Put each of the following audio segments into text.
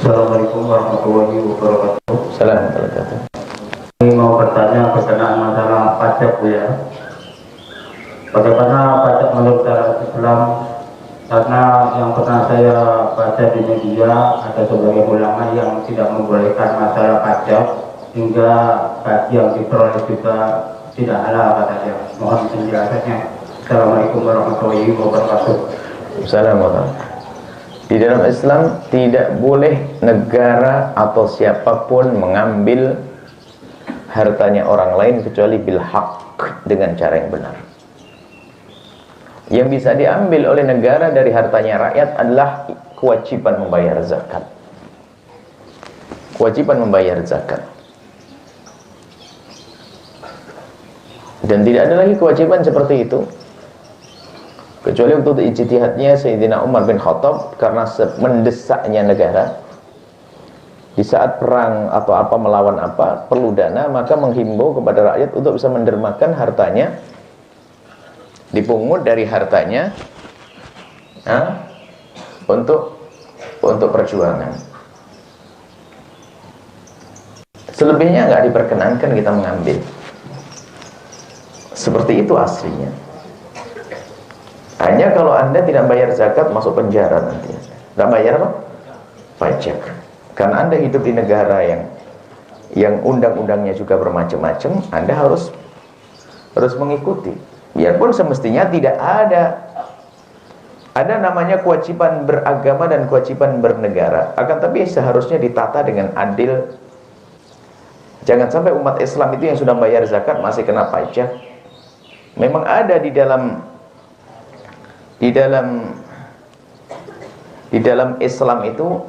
Assalamualaikum warahmatullahi wabarakatuh. Assalamualaikum. Ini mau bertanya berkenaan masalah pajak, Bu ya. Bagaimana pajak menurut syariat Islam? Karena yang pernah saya baca di media, ada sebagian ulama yang tidak membolehkan masalah pajak hingga gaji yang diperoleh juga tidak halal katanya. Mohon penjelasannya. Assalamualaikum warahmatullahi wabarakatuh. Assalamualaikum. Di dalam Islam tidak boleh negara atau siapapun mengambil hartanya orang lain kecuali bil haq, dengan cara yang benar. Yang bisa diambil oleh negara dari hartanya rakyat adalah kewajiban membayar zakat. Kewajiban membayar zakat. Dan tidak ada lagi kewajiban seperti itu kecuali untuk ijtihadnya Sayyidina Umar bin Khattab, karena mendesaknya negara di saat perang atau apa, melawan apa, perlu dana, maka menghimbau kepada rakyat untuk bisa mendermakan hartanya, dipungut dari hartanya untuk perjuangan. Selebihnya nggak diperkenankan kita mengambil. Seperti itu aslinya. Hanya kalau Anda tidak bayar zakat, masuk penjara nanti. Tidak bayar apa? Pajak. Karena Anda hidup di negara yang undang-undangnya juga bermacam-macam, Anda harus mengikuti. Biarpun semestinya tidak ada namanya kewajiban beragama dan kewajiban bernegara. Akan tapi seharusnya ditata dengan adil. Jangan sampai umat Islam itu yang sudah bayar zakat masih kena pajak. Memang ada di dalam Islam itu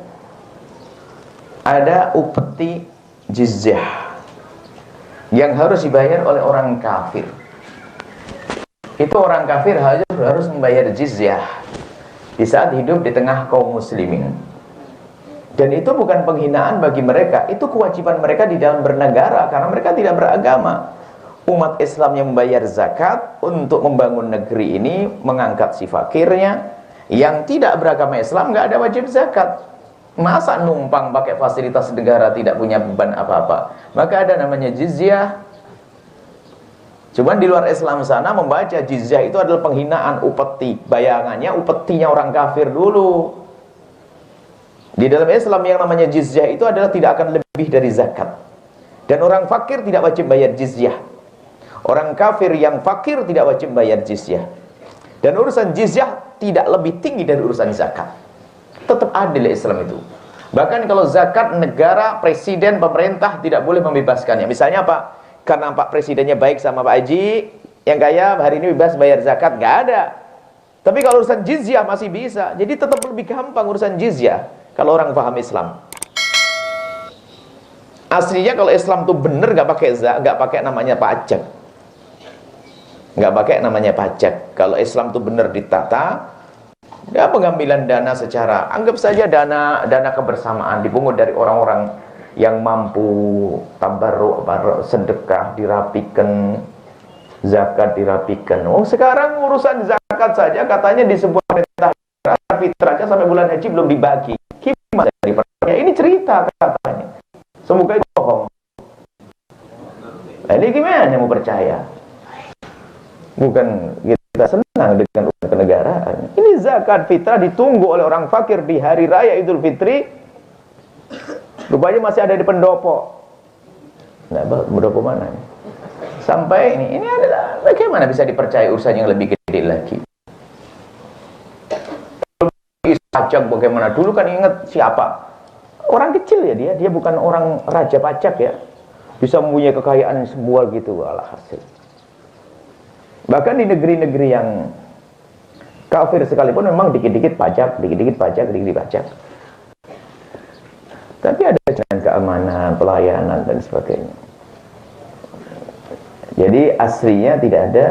ada upeti jizyah yang harus dibayar oleh orang kafir. Itu orang kafir harus membayar jizyah di saat hidup di tengah kaum muslimin. Dan itu bukan penghinaan bagi mereka, itu kewajiban mereka di dalam bernegara, karena mereka tidak beragama. Umat Islam yang membayar zakat untuk membangun negeri ini, mengangkat si fakirnya. Yang tidak beragama Islam nggak ada wajib zakat. Masa numpang pakai fasilitas negara tidak punya beban apa-apa? Maka ada namanya jizyah. Cuman di luar Islam sana membaca jizyah itu adalah penghinaan, upeti. Bayangannya upetinya orang kafir dulu. Di dalam Islam yang namanya jizyah itu adalah tidak akan lebih dari zakat. Dan orang fakir tidak wajib bayar jizyah. Orang kafir yang fakir tidak wajib bayar jizyah. Dan urusan jizyah tidak lebih tinggi dari urusan zakat. Tetap adil Islam itu. Bahkan kalau zakat, negara, presiden, pemerintah tidak boleh membebaskannya. Misalnya apa? Karena Pak Presidennya baik sama Pak Haji, yang kaya hari ini bebas bayar zakat, nggak ada. Tapi kalau urusan jizyah masih bisa. Jadi tetap lebih gampang urusan jizyah kalau orang paham Islam. Aslinya kalau Islam tuh bener nggak pakai namanya pajak. Nggak pakai namanya pajak. Kalau Islam tuh bener ditata, ya pengambilan dana secara, anggap saja dana kebersamaan dipungut dari orang-orang yang mampu, tabarruk, sedekah dirapikan, zakat dirapikan. Oh, sekarang urusan zakat saja katanya di sebuah perintah fitrahnya sampai bulan haji belum dibagi. Gimana dari ya, ini cerita katanya. Semoga itu bohong. Ini gimana mau percaya? Bukan kita senang dengan urusan kenegaraan. Ini zakat fitrah ditunggu oleh orang fakir di hari raya Idul Fitri. Rupanya masih ada di pendopo. Nah, pendopo mana? Sampai ini adalah bagaimana bisa dipercaya urusan yang lebih gede lagi. Pajak bagaimana? Dulu kan ingat siapa? Orang kecil ya dia bukan orang raja pajak ya. Bisa mempunyai kekayaan semua gitu alhasil. Bahkan di negeri-negeri yang kafir sekalipun memang dikit-dikit pajak. Tapi ada dengan keamanan, pelayanan dan sebagainya. Jadi aslinya tidak ada.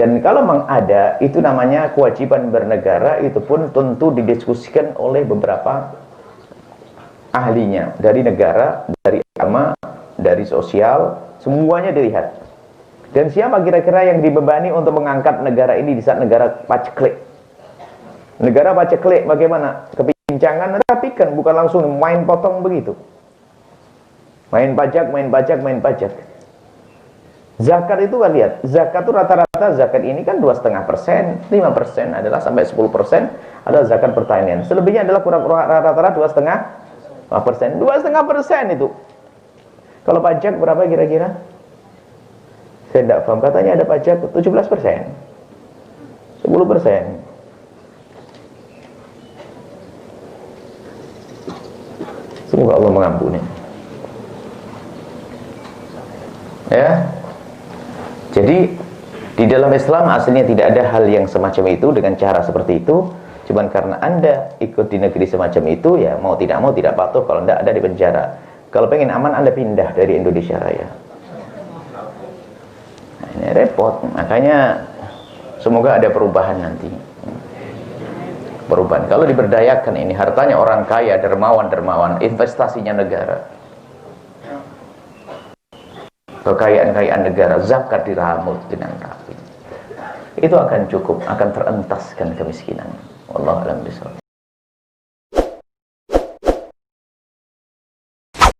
Dan kalau memang ada, itu namanya kewajiban bernegara, itu pun tentu didiskusikan oleh beberapa ahlinya. Dari negara, dari agama, dari sosial, semuanya dilihat. Dan siapa kira-kira yang dibebani untuk mengangkat negara ini di saat negara paceklik? Negara paceklik bagaimana? Kepintaran dibincangkan, rapikan, bukan langsung main potong begitu. Main pajak, main pajak, main pajak. Zakat itu kan lihat, zakat itu rata-rata zakat ini kan 2,5%, 5% adalah sampai 10% adalah zakat pertanian. Selebihnya adalah rata-rata 2,5%. 2,5% itu. Kalau pajak berapa kira-kira? Saya tidak paham. Katanya ada pajak 17%, 10%. Semoga Allah mengampuni. Ya. Jadi di dalam Islam aslinya tidak ada hal yang semacam itu dengan cara seperti itu. Cuman karena Anda ikut di negeri semacam itu, ya mau tidak patuh. Kalau tidak, ada di penjara. Kalau pengen aman, Anda pindah dari Indonesia Raya. Nah, ini repot. Makanya semoga ada perubahan nanti. Perubahan. Kalau diberdayakan ini, hartanya orang kaya, dermawan, investasinya negara. Kekayaan-kekayaan negara, zakat diramut dengan rapi. Itu akan cukup, akan terentaskan kemiskinan. Wallahu a'lam bishawab.